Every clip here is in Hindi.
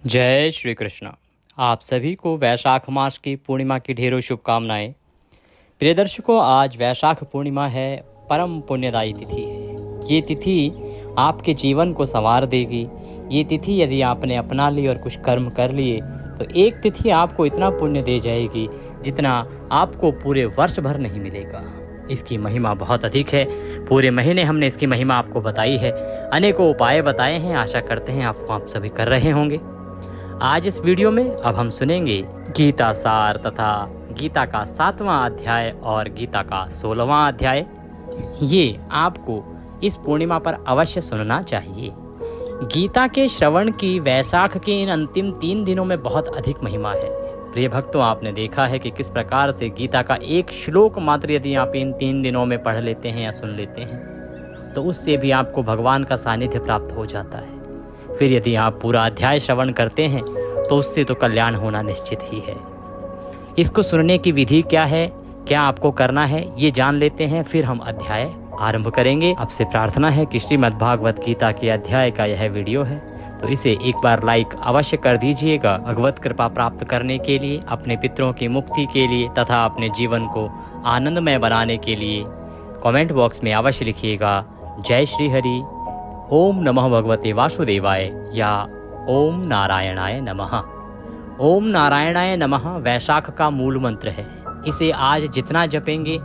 जय श्री कृष्ण। आप सभी को वैशाख मास की पूर्णिमा की ढेरों शुभकामनाएं। प्रिय दर्शकों, आज वैशाख पूर्णिमा है, परम पुण्यदायी तिथि है। ये तिथि आपके जीवन को संवार देगी। ये तिथि यदि आपने अपना ली और कुछ कर्म कर लिए तो एक तिथि आपको इतना पुण्य दे जाएगी जितना आपको पूरे वर्ष भर नहीं मिलेगा। इसकी महिमा बहुत अधिक है। पूरे महीने हमने इसकी महिमा आपको बताई है, अनेकों उपाय बताए हैं। आशा करते हैं आप सभी कर रहे होंगे। आज इस वीडियो में अब हम सुनेंगे गीता सार तथा गीता का 7वां अध्याय और गीता का 16वां अध्याय। ये आपको इस पूर्णिमा पर अवश्य सुनना चाहिए। गीता के श्रवण की वैशाख के इन अंतिम 3 दिनों में बहुत अधिक महिमा है। प्रिय भक्तों, आपने देखा है कि किस प्रकार से गीता का एक श्लोक मात्र यदि आप इन 3 दिनों में पढ़ लेते हैं या सुन लेते हैं तो उससे भी आपको भगवान का सानिध्य प्राप्त हो जाता है। फिर यदि आप पूरा अध्याय श्रवण करते हैं तो उससे तो कल्याण होना निश्चित ही है। इसको सुनने की विधि क्या है, क्या आपको करना है, ये जान लेते हैं, फिर हम अध्याय आरंभ करेंगे। आपसे प्रार्थना है कि श्रीमद् भागवत गीता के अध्याय का यह वीडियो है तो इसे एक बार लाइक अवश्य कर दीजिएगा। भगवत कृपा प्राप्त करने के लिए, अपने पितरों की मुक्ति के लिए तथा अपने जीवन को आनंदमय बनाने के लिए कमेंट बॉक्स में अवश्य लिखिएगा जय श्री हरि, ओम नमः भगवते वासुदेवाय या ओम नारायणाय नमः। ओम नारायणाय नमः वैशाख का मूल मंत्र है। इसे आज जितना जपेंगे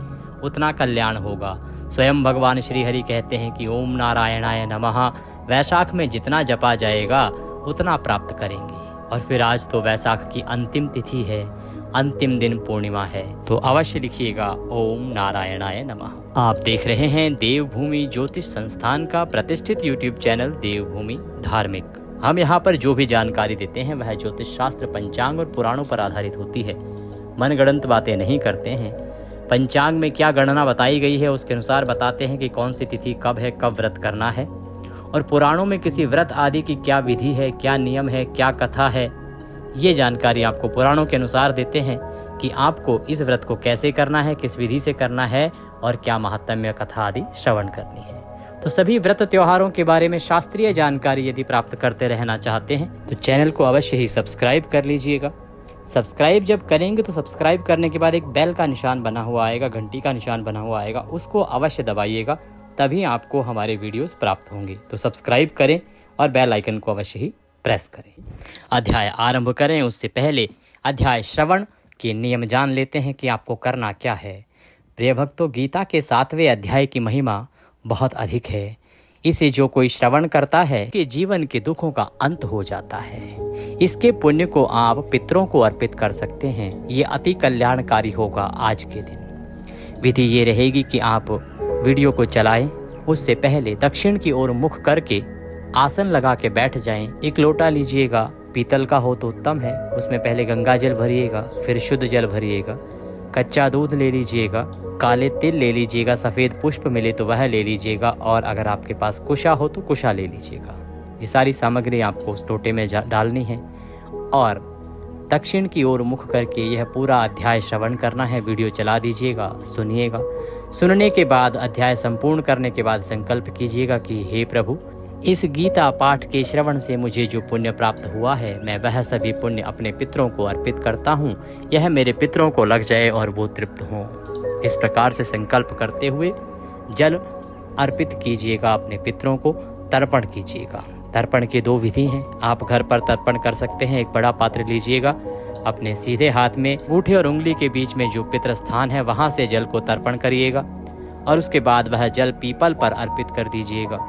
उतना कल्याण होगा। स्वयं भगवान श्री हरि कहते हैं कि ओम नारायणाय नमः वैशाख में जितना जपा जाएगा उतना प्राप्त करेंगे। और फिर आज तो वैशाख की अंतिम तिथि है, अंतिम दिन पूर्णिमा है, तो अवश्य लिखिएगा ओम नारायणाय नमः। आप देख रहे हैं देवभूमि ज्योतिष संस्थान का प्रतिष्ठित यूट्यूब चैनल देवभूमि धार्मिक। हम यहाँ पर जो भी जानकारी देते हैं वह ज्योतिष शास्त्र, पंचांग और पुराणों पर आधारित होती है। मनगढ़ंत बातें नहीं करते हैं। पंचांग में क्या गणना बताई गई है उसके अनुसार बताते हैं कि कौन सी तिथि कब है, कब व्रत करना है। और पुराणों में किसी व्रत आदि की क्या विधि है, क्या नियम है, क्या कथा है, ये जानकारी आपको पुराणों के अनुसार देते हैं कि आपको इस व्रत को कैसे करना है, किस विधि से करना है और क्या महात्म्य कथा आदि श्रवण करनी है। तो सभी व्रत त्योहारों के बारे में शास्त्रीय जानकारी यदि प्राप्त करते रहना चाहते हैं तो चैनल को अवश्य ही सब्सक्राइब कर लीजिएगा। सब्सक्राइब जब करेंगे तो सब्सक्राइब करने के बाद एक बेल का निशान बना हुआ आएगा, घंटी का निशान बना हुआ आएगा, उसको अवश्य दबाइएगा, तभी आपको हमारे वीडियोस प्राप्त होंगे। तो सब्सक्राइब करें और बेल आइकन को अवश्य ही प्रेस करें। अध्याय आरंभ करें उससे पहले अध्याय श्रवण के नियम जान लेते हैं कि आपको करना क्या है। प्रिय भक्तों, गीता के 7वें अध्याय की महिमा बहुत अधिक है। इसे जो कोई श्रवण करता है कि जीवन के दुखों का अंत हो जाता है। इसके पुण्य को आप पितरों को अर्पित कर सकते हैं। ये अति कल्याणकारी होगा। आज के दिन विधि ये रहेगी कि आप वीडियो को चलाएं, उससे पहले दक्षिण की ओर मुख करके आसन लगा के बैठ जाएं। एक लोटा लीजिएगा, पीतल का हो तो उत्तम है। उसमें पहले गंगा जल भरिएगा, फिर शुद्ध जल भरिएगा। कच्चा दूध ले लीजिएगा, काले तिल ले लीजिएगा, सफ़ेद पुष्प मिले तो वह ले लीजिएगा, और अगर आपके पास कुशा हो तो कुशा ले लीजिएगा। ये सारी सामग्री आपको उस लोटे में डालनी है और दक्षिण की ओर मुख करके यह पूरा अध्याय श्रवण करना है। वीडियो चला दीजिएगा, सुनिएगा। सुनने के बाद अध्याय संपूर्ण करने के बाद संकल्प कीजिएगा कि हे प्रभु, इस गीता पाठ के श्रवण से मुझे जो पुण्य प्राप्त हुआ है मैं वह सभी पुण्य अपने पितरों को अर्पित करता हूँ। यह मेरे पितरों को लग जाए और वो तृप्त हों। इस प्रकार से संकल्प करते हुए जल अर्पित कीजिएगा, अपने पितरों को तर्पण कीजिएगा। तर्पण की 2 विधि हैं। आप घर पर तर्पण कर सकते हैं। एक बड़ा पात्र लीजिएगा, अपने सीधे हाथ में अंगूठे और उंगली के बीच में जो पितृ स्थान है वहाँ से जल को तर्पण करिएगा और उसके बाद वह जल पीपल पर अर्पित कर दीजिएगा,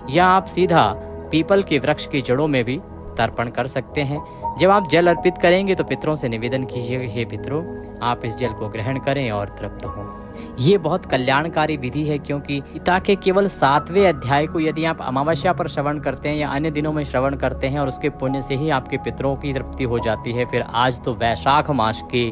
या आप सीधा पीपल के वृक्ष की जड़ों में भी तर्पण कर सकते हैं। जब आप जल अर्पित करेंगे तो पितरों से निवेदन कीजिएगा, हे पितरों, आप इस जल को ग्रहण करें और तृप्त हों। ये बहुत कल्याणकारी विधि है, क्योंकि गीता के केवल 7वें अध्याय को यदि आप अमावस्या पर श्रवण करते हैं या अन्य दिनों में श्रवण करते हैं और उसके पुण्य से ही आपके पितरों की तृप्ति हो जाती है। फिर आज तो वैशाख मास के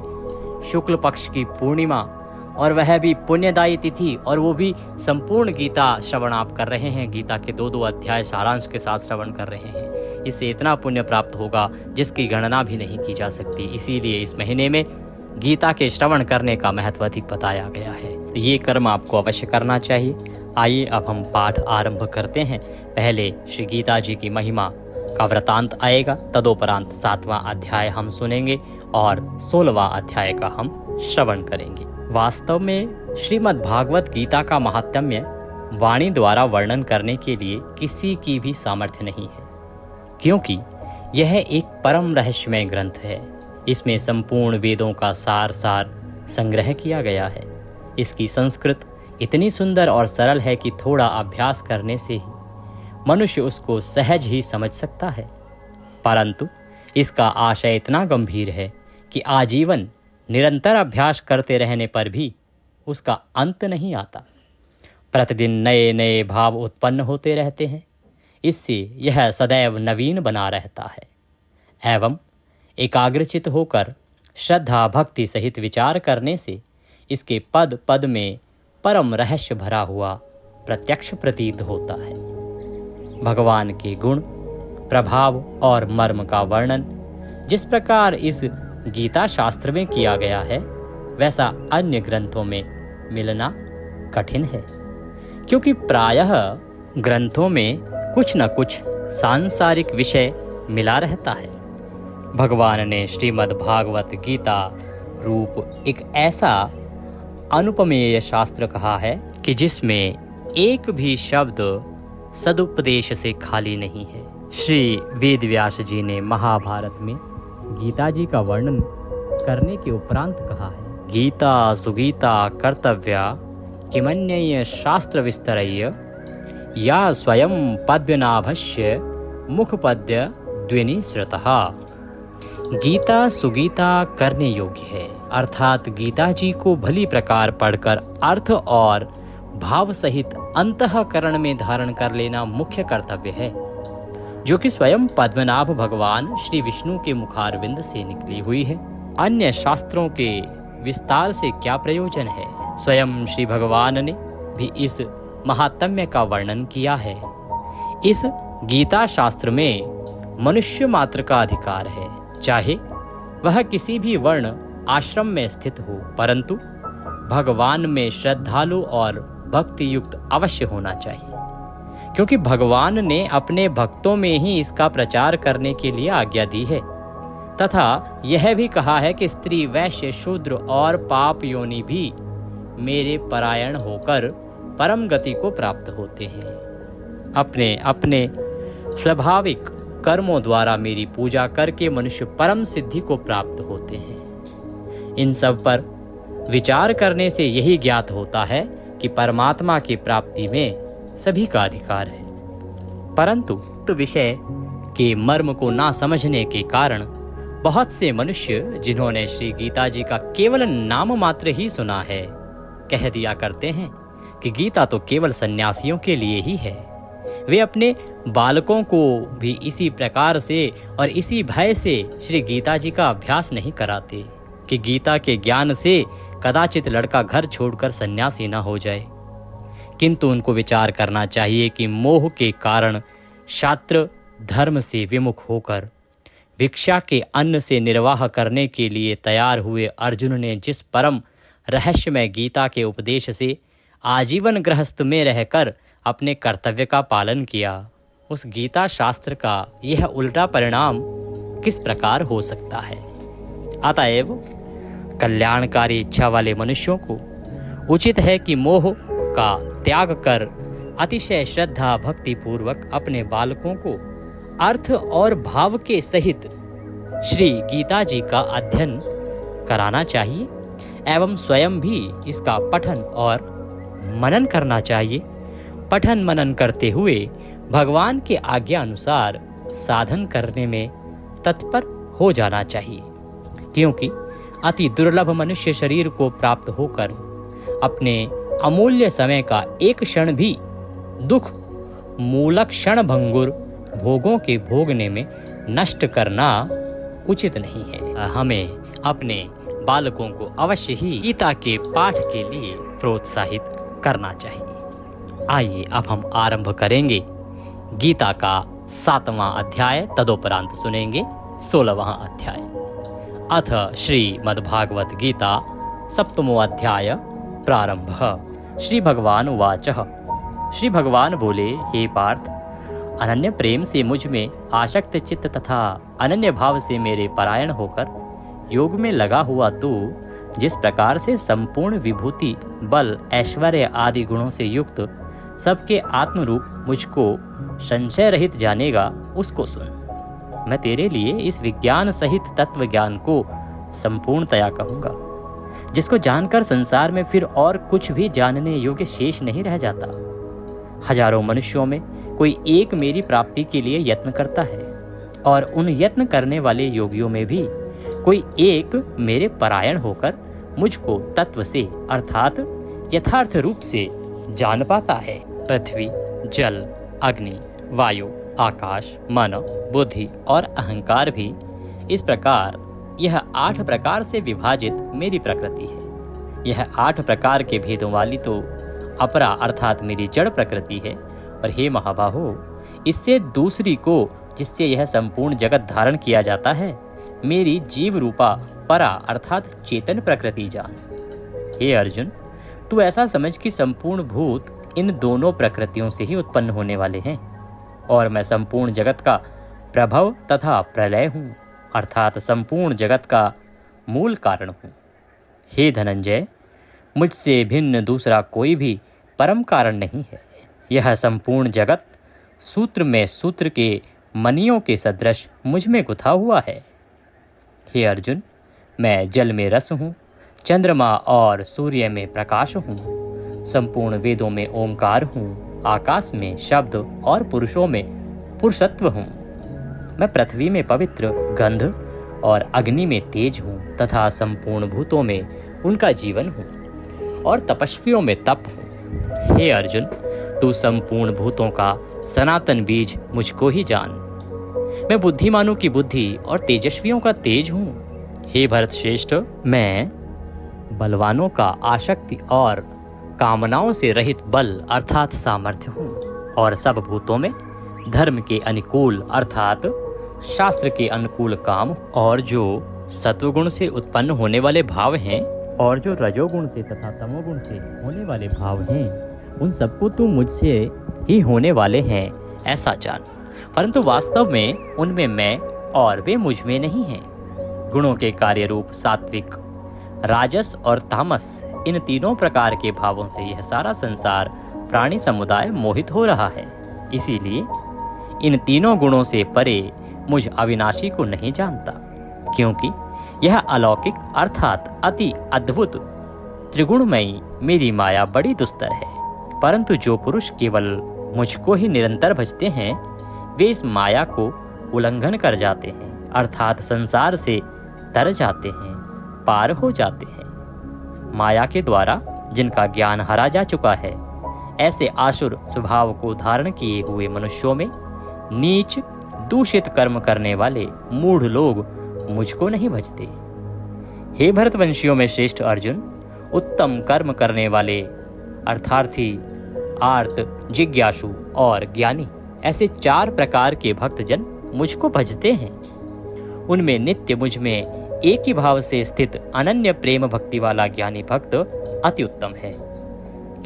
शुक्ल पक्ष की पूर्णिमा और वह भी पुण्यदायी तिथि, और वो भी संपूर्ण गीता श्रवण आप कर रहे हैं। गीता के 2-2 अध्याय सारांश के साथ श्रवण कर रहे हैं। इससे इतना पुण्य प्राप्त होगा जिसकी गणना भी नहीं की जा सकती। इसीलिए इस महीने में गीता के श्रवण करने का महत्व अधिक बताया गया है। तो ये कर्म आपको अवश्य करना चाहिए। आइए अब हम पाठ आरंभ करते हैं। पहले श्री गीता जी की महिमा का वृतांत आएगा। तदोपरांत 7वां अध्याय हम सुनेंगे और 16वां अध्याय का हम श्रवण करेंगे। वास्तव में श्रीमद् भागवत गीता का महात्म्य वाणी द्वारा वर्णन करने के लिए किसी की भी सामर्थ्य नहीं है, क्योंकि यह एक परम रहस्यमय ग्रंथ है। इसमें संपूर्ण वेदों का सार संग्रह किया गया है। इसकी संस्कृत इतनी सुंदर और सरल है कि थोड़ा अभ्यास करने से ही मनुष्य उसको सहज ही समझ सकता है, परंतु इसका आशय इतना गंभीर है कि आजीवन निरंतर अभ्यास करते रहने पर भी उसका अंत नहीं आता। प्रतिदिन नए नए भाव उत्पन्न होते रहते हैं। इससे यह सदैव नवीन बना रहता है एवं एकाग्रचित होकर श्रद्धा भक्ति सहित विचार करने से इसके पद पद में परम रहस्य भरा हुआ प्रत्यक्ष प्रतीत होता है। भगवान के गुण, प्रभाव और मर्म का वर्णन जिस प्रकार इस गीता शास्त्र में किया गया है, वैसा अन्य ग्रंथों में मिलना कठिन है, क्योंकि प्रायः ग्रंथों में कुछ न कुछ सांसारिक विषय मिला रहता है। भगवान ने श्रीमद् भागवत गीता रूप एक ऐसा अनुपमेय शास्त्र कहा है कि जिसमें एक भी शब्द सदुपदेश से खाली नहीं है। श्री वेद व्यास जी ने महाभारत में गीता जी का वर्णन करने के उपरांत कहा है, गीता सुगीता कर्तव्या किमन्यय शास्त्र विस्तरय्य या स्वयं पद्मनाभस्य मुखपद्य द्विनिसृतः। गीता सुगीता करने योग्य है, अर्थात गीता जी को भली प्रकार पढ़कर अर्थ और भाव सहित अंतःकरण में धारण कर लेना मुख्य कर्तव्य है, जो कि स्वयं पद्मनाभ भगवान श्री विष्णु के मुखारविंद से निकली हुई है। अन्य शास्त्रों के विस्तार से क्या प्रयोजन है? स्वयं श्री भगवान ने भी इस महात्म्य का वर्णन किया है। इस गीता शास्त्र में मनुष्य मात्र का अधिकार है, चाहे वह किसी भी वर्ण आश्रम में स्थित हो, परंतु भगवान में श्रद्धालु और भक्ति युक्त अवश्य होना चाहिए, क्योंकि भगवान ने अपने भक्तों में ही इसका प्रचार करने के लिए आज्ञा दी है तथा यह भी कहा है कि स्त्री, वैश्य, शूद्र और पाप योनि भी मेरे परायण होकर परम गति को प्राप्त होते हैं। अपने अपने स्वाभाविक कर्मों द्वारा मेरी पूजा करके मनुष्य परम सिद्धि को प्राप्त होते हैं। इन सब पर विचार करने से यही ज्ञात होता है कि परमात्मा की प्राप्ति में सभी का अधिकार है, परंतु तो विषय के मर्म को ना समझने के कारण बहुत से मनुष्य, जिन्होंने श्री गीता जी का केवल नाम मात्र ही सुना है, कह दिया करते हैं कि गीता तो केवल सन्यासियों के लिए ही है। वे अपने बालकों को भी इसी प्रकार से और इसी भय से श्री गीता जी का अभ्यास नहीं कराते कि गीता के ज्ञान से कदाचित लड़का घर छोड़कर सन्यासी न हो जाए। किंतु उनको विचार करना चाहिए कि मोह के कारण क्षात्र धर्म से विमुख होकर भिक्षा के अन्न से निर्वाह करने के लिए तैयार हुए अर्जुन ने जिस परम रहस्यमय गीता के उपदेश से आजीवन गृहस्थ में रहकर अपने कर्तव्य का पालन किया, उस गीता शास्त्र का यह उल्टा परिणाम किस प्रकार हो सकता है। अतएव कल्याणकारी इच्छा वाले मनुष्यों को उचित है कि मोह का त्याग कर अतिशय श्रद्धा भक्ति पूर्वक अपने बालकों को अर्थ और भाव के सहित श्री गीता जी का अध्ययन कराना चाहिए एवं स्वयं भी इसका पठन और मनन करना चाहिए। पठन मनन करते हुए भगवान के आज्ञा अनुसार साधन करने में तत्पर हो जाना चाहिए, क्योंकि अति दुर्लभ मनुष्य शरीर को प्राप्त होकर अपने अमूल्य समय का एक क्षण भी दुख मूलक क्षण भंगुर भोगों के भोगने में नष्ट करना उचित नहीं है। हमें अपने बालकों को अवश्य ही गीता के पाठ के लिए प्रोत्साहित करना चाहिए। आइए अब हम आरंभ करेंगे गीता का 7वां अध्याय, तदोपरांत सुनेंगे 16वां अध्याय। अथ श्रीमद्भागवत गीता 7वां अध्याय प्रारंभ। श्री भगवान उवाच। श्री भगवान बोले, हे पार्थ, अनन्य प्रेम से मुझ में आसक्त चित्त तथा अनन्य भाव से मेरे परायण होकर योग में लगा हुआ तू जिस प्रकार से संपूर्ण विभूति, बल, ऐश्वर्य आदि गुणों से युक्त सबके आत्मरूप मुझको संशय रहित जानेगा, उसको सुन। मैं तेरे लिए इस विज्ञान सहित तत्व ज्ञान को संपूर्णतया कहूँगा, जिसको जानकर संसार में फिर और कुछ भी जानने योग्य शेष नहीं रह जाता। हजारों मनुष्यों में कोई एक मेरी प्राप्ति के लिए यत्न करता है, और उन यत्न करने वाले योगियों में भी कोई एक मेरे परायण होकर मुझको तत्व से अर्थात यथार्थ रूप से जान पाता है। पृथ्वी, जल, अग्नि, वायु, आकाश, मन, बुद्धि और अहंकार भी इस प्रकार यह 8 प्रकार से विभाजित मेरी प्रकृति है। यह 8 प्रकार के भेदों वाली तो अपरा अर्थात मेरी जड़ प्रकृति है। और हे महाबाहो, इससे दूसरी को जिससे यह संपूर्ण जगत धारण किया जाता है, मेरी जीव रूपा परा अर्थात चेतन प्रकृति जान। हे अर्जुन, तू ऐसा समझ कि संपूर्ण भूत इन दोनों प्रकृतियों से ही उत्पन्न होने वाले हैं, और मैं संपूर्ण जगत का प्रभव तथा प्रलय हूँ, अर्थात संपूर्ण जगत का मूल कारण हूँ। हे धनंजय, मुझसे भिन्न दूसरा कोई भी परम कारण नहीं है। यह संपूर्ण जगत सूत्र में सूत्र के मणियों के सदृश मुझ में गुथा हुआ है। हे अर्जुन, मैं जल में रस हूँ, चंद्रमा और सूर्य में प्रकाश हूँ, संपूर्ण वेदों में ओंकार हूँ, आकाश में शब्द और पुरुषों में पुरुषत्व हूँ। मैं पृथ्वी में पवित्र गंध और अग्नि में तेज हूँ तथा संपूर्ण भूतों में उनका जीवन हूँ और तपस्वियों में तप हूँ। हे अर्जुन, तू संपूर्ण भूतों का सनातन बीज मुझको ही जान। मैं बुद्धिमानों की बुद्धि और तेजस्वियों का तेज हूँ। हे भरत श्रेष्ठ, मैं बलवानों का आसक्ति और कामनाओं से रहित बल अर्थात सामर्थ्य हूँ, और सब भूतों में धर्म के अनुकूल अर्थात शास्त्र के अनुकूल काम, और जो सत्वगुण से उत्पन्न होने वाले भाव हैं और जो रजोगुण से तथा तमोगुण से होने वाले भाव हैं, उन सबको तू मुझसे ही होने वाले हैं ऐसा जान। परंतु वास्तव में उनमें मैं और वे मुझ में नहीं हैं। गुणों के कार्य रूप सात्विक, राजस और तामस, इन तीनों प्रकार के भावों से यह सारा संसार प्राणी समुदाय मोहित हो रहा है। इसीलिए इन तीनों गुणों से परे मुझ अविनाशी को नहीं जानता, क्योंकि यह अलौकिक अर्थात अति अद्भुत त्रिगुणमयी मेरी माया बड़ी दुस्तर है। परंतु जो पुरुष केवल मुझको ही निरंतर भजते हैं, वे इस माया को उल्लंघन कर जाते हैं, अर्थात संसार से तर जाते हैं, पार हो जाते हैं। माया के द्वारा जिनका ज्ञान हरा जा चुका है, ऐसे आसुर स्वभाव को धारण किए हुए मनुष्यों में नीच दूषित कर्म करने वाले मूढ़ लोग मुझको नहीं भजते। हे भरतवंशियों में श्रेष्ठ अर्जुन, उत्तम कर्म करने वाले अर्थार्थी, आर्त, जिज्ञासु और ज्ञानी, ऐसे 4 प्रकार के भक्तजन मुझको भजते हैं। उनमें नित्य मुझ में एक ही भाव से स्थित अनन्य प्रेम भक्ति वाला ज्ञानी भक्त अति उत्तम है,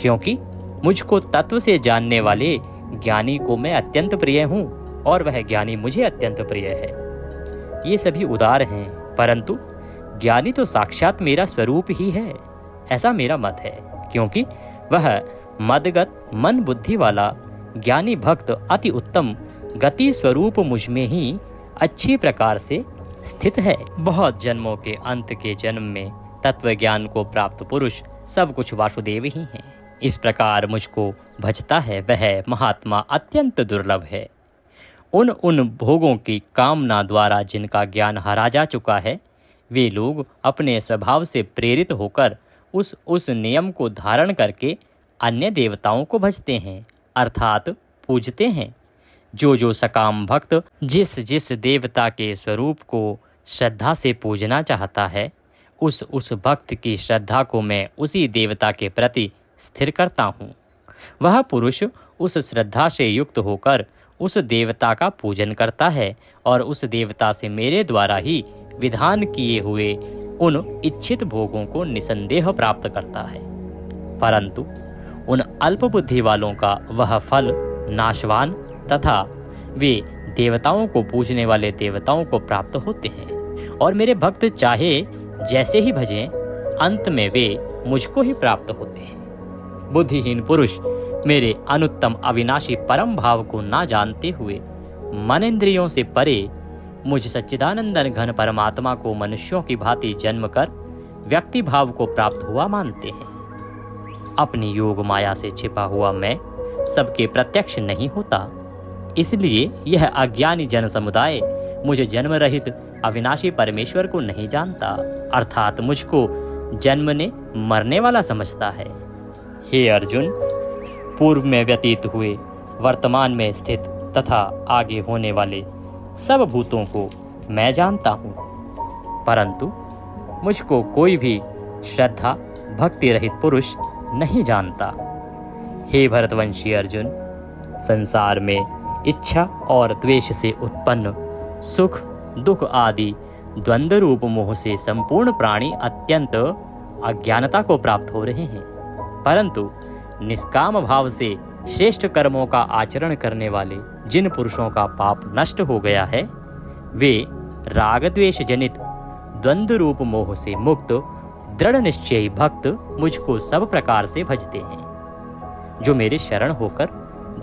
क्योंकि मुझको तत्व से जानने वाले ज्ञानी को मैं अत्यंत प्रिय हूँ और वह ज्ञानी मुझे अत्यंत प्रिय है। ये सभी उदार हैं, परंतु ज्ञानी तो साक्षात मेरा स्वरूप ही है, ऐसा मेरा मत है, क्योंकि वह मदगत मन बुद्धि वाला ज्ञानी भक्त अति उत्तम गति स्वरूप मुझ में ही अच्छी प्रकार से स्थित है। बहुत जन्मों के अंत के जन्म में तत्व ज्ञान को प्राप्त पुरुष सब कुछ वासुदेव ही हैं। इस प्रकार मुझको भजता है वह महात्मा अत्यंत दुर्लभ है। उन भोगों की कामना द्वारा जिनका ज्ञान हरा जा चुका है, वे लोग अपने स्वभाव से प्रेरित होकर उस नियम को धारण करके अन्य देवताओं को भजते हैं अर्थात पूजते हैं। जो सकाम भक्त जिस देवता के स्वरूप को श्रद्धा से पूजना चाहता है, उस भक्त की श्रद्धा को मैं उसी देवता के प्रति स्थिर करता हूँ। वह पुरुष उस श्रद्धा से युक्त होकर उस देवता का पूजन करता है और उस देवता से मेरे द्वारा ही विधान किए हुए उन इच्छित भोगों को निसंदेह प्राप्त करता है। परंतु उन अल्प बुद्धि वालों का वह फल नाशवान तथा वे देवताओं को पूजने वाले देवताओं को प्राप्त होते हैं और मेरे भक्त चाहे जैसे ही भजें, अंत में वे मुझको ही प्राप्त होते हैं। बुद्धिहीन पुरुष मेरे अनुत्तम अविनाशी परम भाव को ना जानते हुए मन इंद्रियों से परे मुझ सच्चिदानंदन घन परमात्मा को मनुष्यों की भांति जन्म कर व्यक्ति भाव को प्राप्त हुआ मानते हैं। अपनी योग माया से छिपा हुआ मैं सबके प्रत्यक्ष नहीं होता, इसलिए यह अज्ञानी जन समुदाय मुझे जन्म रहित अविनाशी परमेश्वर को नहीं जानता, अर्थात मुझको जन्मने मरने वाला समझता है। हे अर्जुन, पूर्व में व्यतीत हुए, वर्तमान में स्थित तथा आगे होने वाले सब भूतों को मैं जानता हूँ, परंतु मुझको कोई भी श्रद्धा भक्ति रहित पुरुष नहीं जानता। हे भरतवंशी अर्जुन, संसार में इच्छा और द्वेष से उत्पन्न सुख दुख आदि द्वंद्व रूप मोह से संपूर्ण प्राणी अत्यंत अज्ञानता को प्राप्त हो रहे हैं, परंतु निष्काम भाव से श्रेष्ठ कर्मों का आचरण करने वाले जिन पुरुषों का पाप नष्ट हो गया है, वे राग द्वेष जनित द्वंद्व रूप मोह से मुक्त दृढ़ निश्चयी भक्त मुझको सब प्रकार से भजते हैं। जो मेरे शरण होकर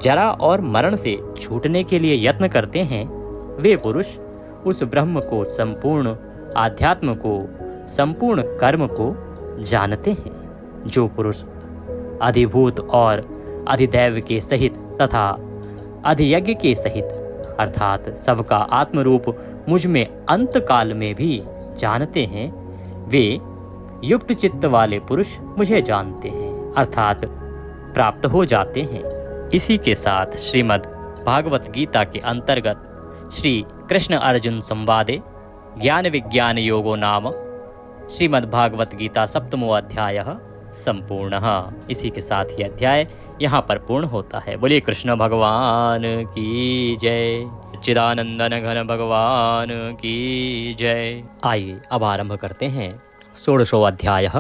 जरा और मरण से छूटने के लिए यत्न करते हैं, वे पुरुष उस ब्रह्म को, संपूर्ण आध्यात्म को, संपूर्ण कर्म को जानते हैं। जो पुरुष अधिभूत और अधिदैव के सहित तथा अधियज्ञ के सहित अर्थात सबका आत्मरूप मुझ में अंत काल में भी जानते हैं, वे युक्त चित्त वाले पुरुष मुझे जानते हैं, अर्थात प्राप्त हो जाते हैं। इसी के साथ श्रीमद् भागवत गीता के अंतर्गत श्री कृष्ण अर्जुन संवादे ज्ञान विज्ञान योगो नाम श्रीमद् भागवत गीता 7वां अध्याय संपूर्णः। इसी के साथ ही अध्याय यहाँ पर पूर्ण होता है। बोलिए कृष्ण भगवान की जय, चिदानंदन घन भगवान की जय। आइए अब आरंभ करते हैं 16वां अध्याय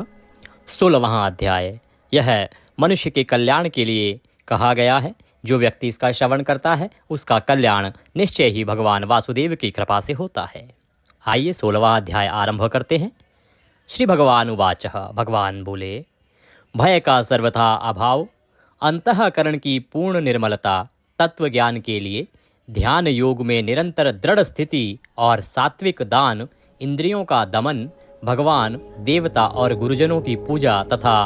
16वां अध्याय। यह मनुष्य के कल्याण के लिए कहा गया है। जो व्यक्ति इसका श्रवण करता है उसका कल्याण निश्चय ही भगवान वासुदेव की कृपा से होता है। आइए 16वां अध्याय आरंभ करते हैं। श्री भगवान उवाच, भगवान बोले, भय का सर्वथा अभाव, अंतःकरण की पूर्ण निर्मलता, तत्व ज्ञान के लिए ध्यान योग में निरंतर दृढ़ स्थिति और सात्विक दान, इंद्रियों का दमन, भगवान देवता और गुरुजनों की पूजा तथा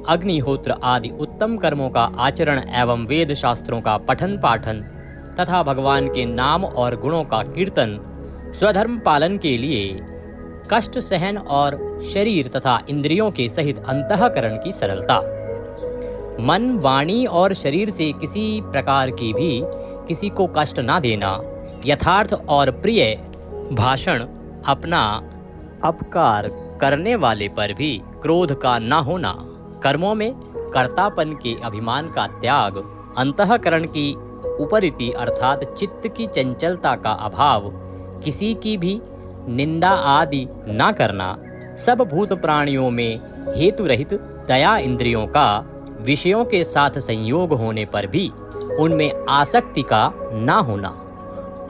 अग्निहोत्र आदि उत्तम कर्मों का आचरण एवं वेद शास्त्रों का पठन पाठन तथा भगवान के नाम और गुणों का कीर्तन, स्वधर्म पालन के लिए कष्ट सहन और शरीर तथा इंद्रियों के सहित अंतःकरण की सरलता, मन वाणी और शरीर से किसी प्रकार की भी किसी को कष्ट ना देना, यथार्थ और प्रिय भाषण, अपना अपकार करने वाले पर भी क्रोध का ना होना, कर्मों में कर्तापन के अभिमान का त्याग, अंतःकरण की उपरिति अर्थात चित्त की चंचलता का अभाव, किसी की भी निंदा आदि ना करना, सब भूत प्राणियों में हेतु रहित दया, इंद्रियों का विषयों के साथ संयोग होने पर भी उनमें आसक्ति का ना होना,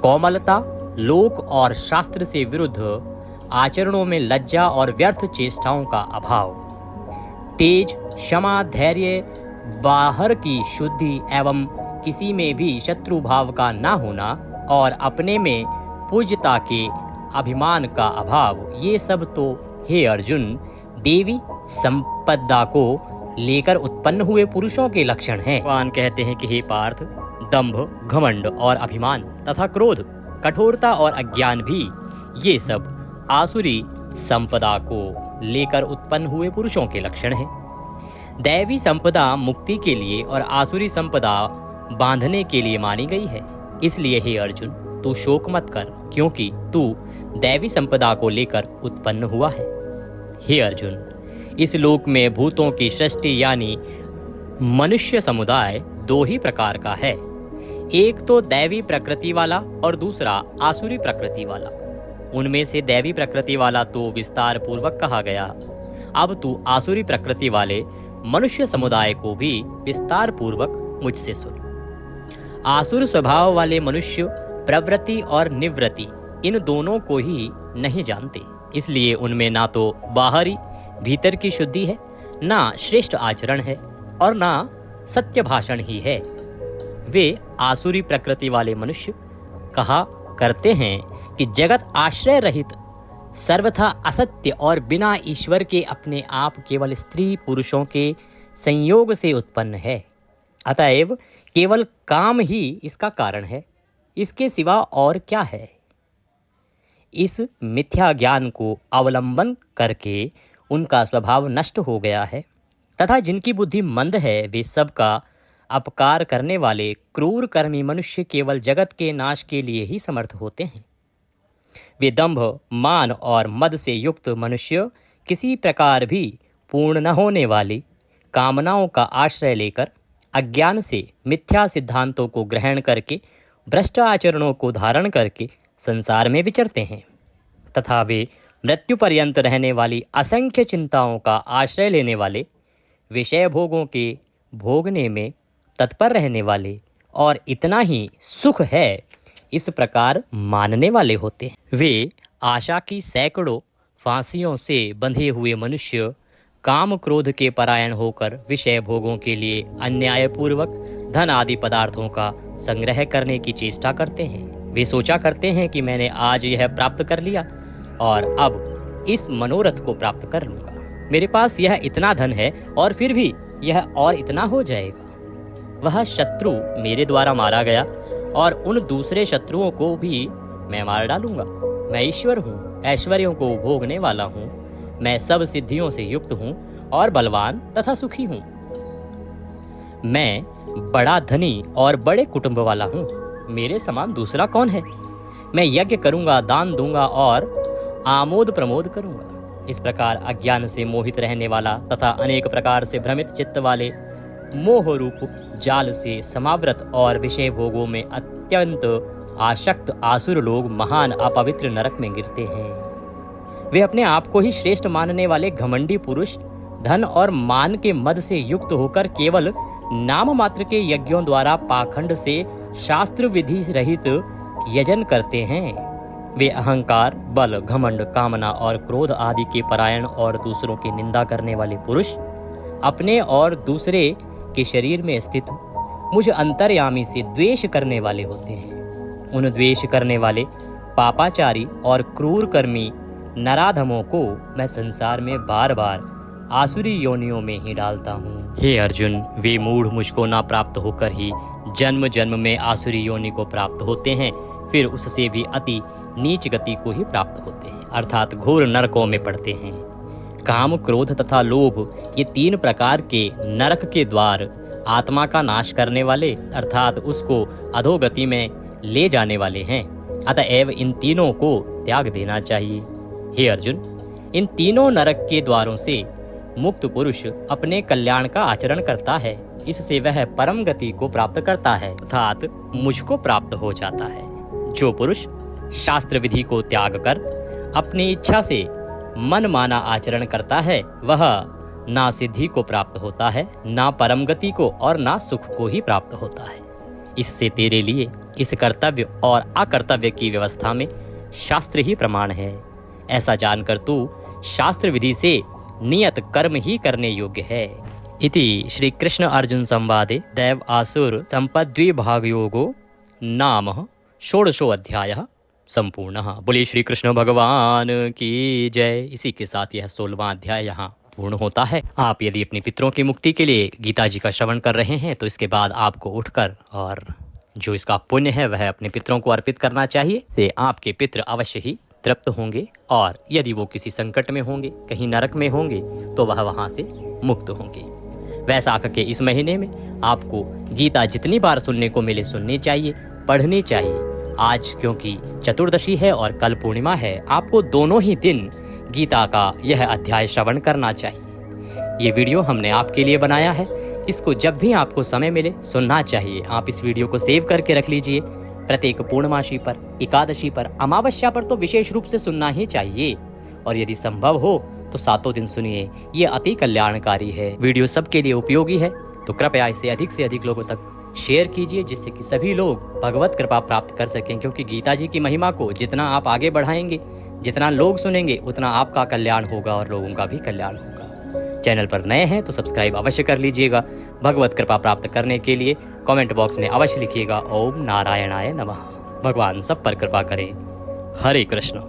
कोमलता, लोक और शास्त्र से विरुद्ध आचरणों में लज्जा और व्यर्थ चेष्टाओं का अभाव, तेज, क्षमा, धैर्य, बाहर की शुद्धि एवं किसी में भी शत्रु भाव का ना होना और अपने में पूज्यता के अभिमान का अभाव, ये सब तो हे अर्जुन देवी संपदा को लेकर उत्पन्न हुए पुरुषों के लक्षण हैं। भगवान कहते हैं कि हे पार्थ, दंभ, घमंड और अभिमान तथा क्रोध, कठोरता और अज्ञान भी ये सब आसुरी संपदा को लेकर उत्पन्न हुए पुरुषों के लक्षण हैं। दैवी संपदा मुक्ति के लिए और आसुरी संपदा बांधने के लिए मानी गई है। इसलिए हे अर्जुन, तू शोक मत कर, क्योंकि तू दैवी संपदा को लेकर उत्पन्न हुआ है। हे अर्जुन, इस लोक में भूतों की सृष्टि यानी मनुष्य समुदाय दो ही प्रकार का है, एक तो दैवी प्रकृति वाला और दूसरा आसुरी प्रकृति वाला। उनमें से दैवी प्रकृति वाला तो विस्तार पूर्वक कहा गया। अब तू आसुरी प्रकृति वाले मनुष्य समुदाय को भी विस्तार पूर्वक मुझसे सुन। आसुर स्वभाव वाले मनुष्य प्रवृत्ति और निवृत्ति इन दोनों को ही नहीं जानते, इसलिए उनमें ना तो बाहरी भीतर की शुद्धि है, ना श्रेष्ठ आचरण है और ना सत्य भाषण ही है। वे आसुरी प्रकृति वाले मनुष्य कहा करते हैं कि जगत आश्रय रहित सर्वथा असत्य और बिना ईश्वर के अपने आप केवल स्त्री पुरुषों के संयोग से उत्पन्न है। अतएव केवल काम ही इसका कारण है, इसके सिवा और क्या है। इस मिथ्या ज्ञान को अवलंबन करके उनका स्वभाव नष्ट हो गया है तथा जिनकी बुद्धि मंद है वे सबका अपकार करने वाले क्रूर कर्मी मनुष्य केवल जगत के नाश के लिए ही समर्थ होते हैं। वे दंभ, मान और मद से युक्त मनुष्य किसी प्रकार भी पूर्ण न होने वाली कामनाओं का आश्रय लेकर अज्ञान से मिथ्या सिद्धांतों को ग्रहण करके भ्रष्ट आचरणों को धारण करके संसार में विचरते हैं तथा वे मृत्यु पर्यंत रहने वाली असंख्य चिंताओं का आश्रय लेने वाले, विषय भोगों के भोगने में तत्पर रहने वाले और इतना ही सुख है इस प्रकार मानने वाले होते हैं। वे आशा की सैकड़ों फांसियों से बंधे हुए मनुष्य काम क्रोध के परायण होकर विषय भोगों के लिए अन्यायपूर्वक धन आदि पदार्थों का संग्रह करने की चेष्टा करते हैं। वे सोचा करते हैं कि मैंने आज यह प्राप्त कर लिया और अब इस मनोरथ को प्राप्त कर लूंगा। मेरे पास यह इतना धन है और फिर भी यह और इतना हो जाएगा। वह शत्रु मेरे द्वारा मारा गया और उन दूसरे शत्रुओं को भी मैं मार डालूंगा। मैं ईश्वर हूँ, ऐश्वर्यों को भोगने वाला हूँ, मैं सब सिद्धियों से युक्त हूँ और बलवान तथा सुखी हूँ। मैं बड़ा धनी और बड़े कुटुंब वाला हूँ, मेरे समान दूसरा कौन है। मैं यज्ञ करूंगा, दान दूंगा और आमोद प्रमोद करूंगा। इस प्रकार अज्ञान से मोहित रहने वाला तथा अनेक प्रकार से भ्रमित चित्त वाले मोह रूप जाल से समावृत और विषय भोगों में अत्यंत आसक्त आसुर लोग महान अपवित्र नरक में गिरते हैं। वे अपने आप को ही श्रेष्ठ मानने वाले घमंडी पुरुष धन और मान के मद से युक्त होकर केवल नाम मात्र के यज्ञों द्वारा पाखंड से शास्त्र विधि रहित यजन करते हैं। वे अहंकार, बल, घमंड, कामना और क्रोध आदि के परायण और दूसरों की निंदा करने वाले पुरुष अपने और दूसरे के शरीर में स्थित मुझ अंतर्यामी से द्वेष करने वाले होते हैं। उन द्वेष करने वाले पापाचारी और क्रूर कर्मी नराधमों को मैं संसार में बार बार आसुरी योनियों में ही डालता हूँ। हे अर्जुन, वे मूढ़ मुझको ना प्राप्त होकर ही जन्म जन्म में आसुरी योनि को प्राप्त होते हैं, फिर उससे भी अति नीच गति को ही प्राप्त होते हैं, अर्थात घोर नरकों में पड़ते हैं। काम, क्रोध तथा लोभ ये तीन प्रकार के नरक के द्वार आत्मा का नाश करने वाले अर्थात उसको अधोगति में ले जाने वाले हैं। अतएव इन तीनों को त्याग देना चाहिए। हे अर्जुन, इन तीनों नरक के द्वारों से मुक्त पुरुष अपने कल्याण का आचरण करता है, इससे वह परम गति को प्राप्त करता है अर्थात मुझको प्राप्त हो जाता है। जो पुरुष शास्त्र विधि को त्याग कर अपनी इच्छा से मन माना आचरण करता है वह ना सिद्धि को प्राप्त होता है, ना परम गति को और ना सुख को ही प्राप्त होता है। इससे तेरे लिए इस कर्तव्य और अकर्तव्य की व्यवस्था में शास्त्र ही प्रमाण है। ऐसा जानकर तू शास्त्र विधि से नियत कर्म ही करने योग्य है। इति श्री कृष्ण अर्जुन संवादे दैव आसुर संपद्विभाग योगो नाम षोडशो अध्यायः संपूर्णः। बोले श्री कृष्ण भगवान की जय। इसी के साथ यह 16वां अध्याय यहाँ पूर्ण होता है। आप यदि अपने पितरों की मुक्ति के लिए गीता जी का श्रवण कर रहे हैं तो इसके बाद आपको उठकर और जो इसका पुण्य है वह अपने पितरों को अर्पित करना चाहिए। से आपके पितर अवश्य ही तृप्त होंगे और यदि वो किसी संकट में होंगे, कहीं नरक में होंगे, तो वह वहाँ से मुक्त होंगे। वैशाख के इस महीने में आपको गीता जितनी बार सुनने को मिले सुननी चाहिए, पढ़नी चाहिए। आज क्योंकि चतुर्दशी है और कल पूर्णिमा है, आपको दोनों ही दिन गीता का यह अध्याय श्रवण करना चाहिए। ये वीडियो हमने आपके लिए बनाया है, इसको जब भी आपको समय मिले सुनना चाहिए। आप इस वीडियो को सेव करके रख लीजिए। प्रत्येक पूर्णमासी पर, एकादशी पर, अमावस्या पर तो विशेष रूप से सुनना ही चाहिए और यदि संभव हो तो 7 दिन सुनिए। ये अति कल्याणकारी है। वीडियो सबके लिए उपयोगी है तो कृपया इसे अधिक से अधिक लोगों तक शेयर कीजिए, जिससे कि सभी लोग भगवत कृपा प्राप्त कर सकें। क्योंकि गीता जी की महिमा को जितना आप आगे बढ़ाएंगे, जितना लोग सुनेंगे, उतना आपका कल्याण होगा और लोगों का भी कल्याण होगा। चैनल पर नए हैं तो सब्सक्राइब अवश्य कर लीजिएगा। भगवत कृपा प्राप्त करने के लिए कमेंट बॉक्स में अवश्य लिखिएगा ओम नारायणाय नमः। भगवान सब पर कृपा करें। हरे कृष्ण।